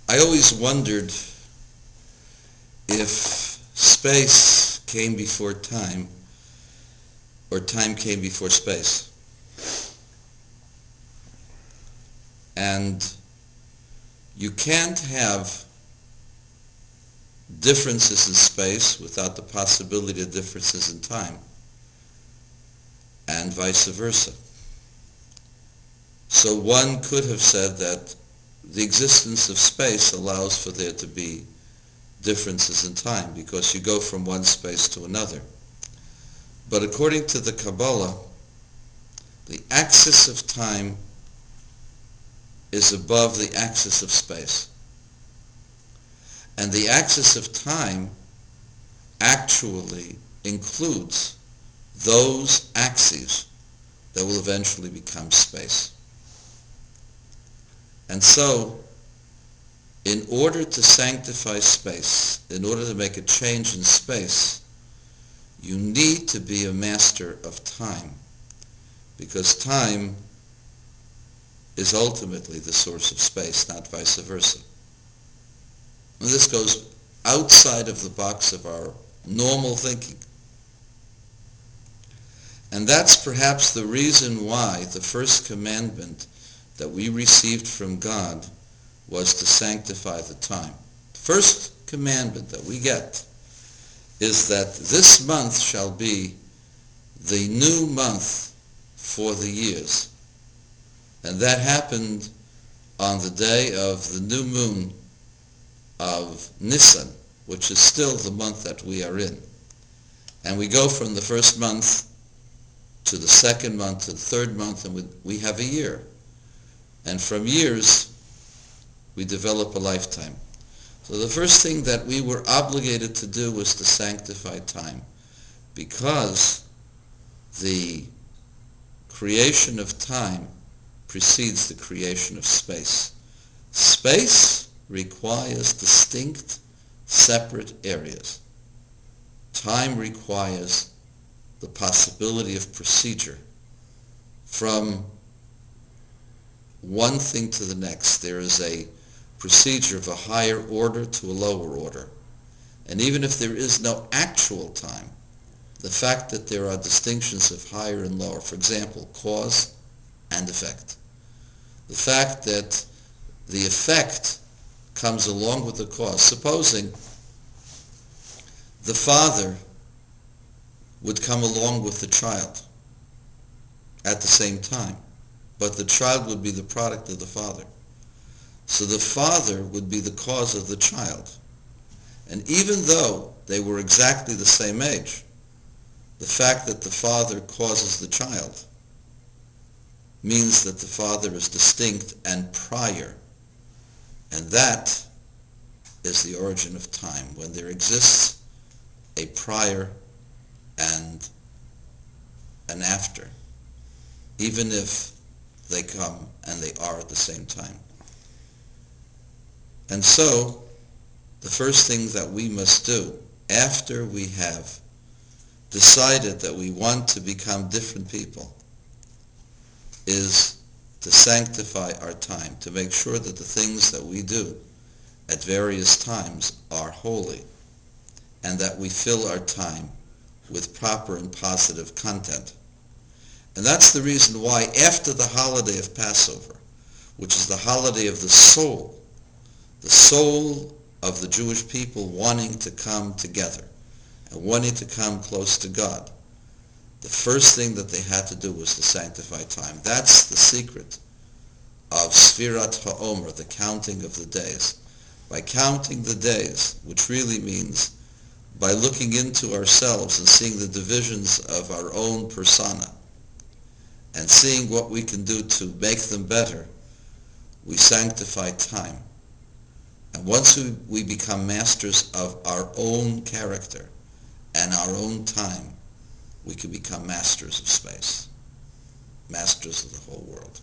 I always wondered if space came before time or time came before space. And you can't have differences in space without the possibility of differences in time, and vice versa. So one could have said that the existence of space allows for there to be differences in time because you go from one space to another. But according to the Kabbalah, the axis of time is above the axis of space. And the axis of time actually includes those axes that will eventually become space. And so, in order to sanctify space, in order to make a change in space, you need to be a master of time, because time is ultimately the source of space, not vice versa. And this goes outside of the box of our normal thinking. And that's perhaps the reason why the first commandment that we received from God was to sanctify the time. The first commandment that we get is that this month shall be the new month for the years. And that happened on the day of the new moon of Nisan, which is still the month that we are in. And we go from the first month to the second month to the third month, and we have a year. And from years, we develop a lifetime. So the first thing that we were obligated to do was to sanctify time, because the creation of time precedes the creation of space. Space requires distinct, separate areas. Time requires the possibility of procedure from one thing to the next. There is a procedure of a higher order to a lower order. And even if there is no actual time, the fact that there are distinctions of higher and lower, for example, cause and effect. The fact that the effect comes along with the cause. Supposing the father would come along with the child at the same time, but the child would be the product of the father. So the father would be the cause of the child. And even though they were exactly the same age, the fact that the father causes the child means that the father is distinct and prior. And that is the origin of time, when there exists a prior and an after, even if they come and they are at the same time. And so, the first thing that we must do after we have decided that we want to become different people is to sanctify our time, to make sure that the things that we do at various times are holy, and that we fill our time with proper and positive content. And that's the reason why after the holiday of Passover, which is the holiday of the soul of the Jewish people wanting to come together and wanting to come close to God, the first thing that they had to do was to sanctify time. That's the secret of Sfirat HaOmer, the counting of the days. By counting the days, which really means by looking into ourselves and seeing the divisions of our own persona and seeing what we can do to make them better, we sanctify time. And once we become masters of our own character and our own time, we can become masters of space, masters of the whole world.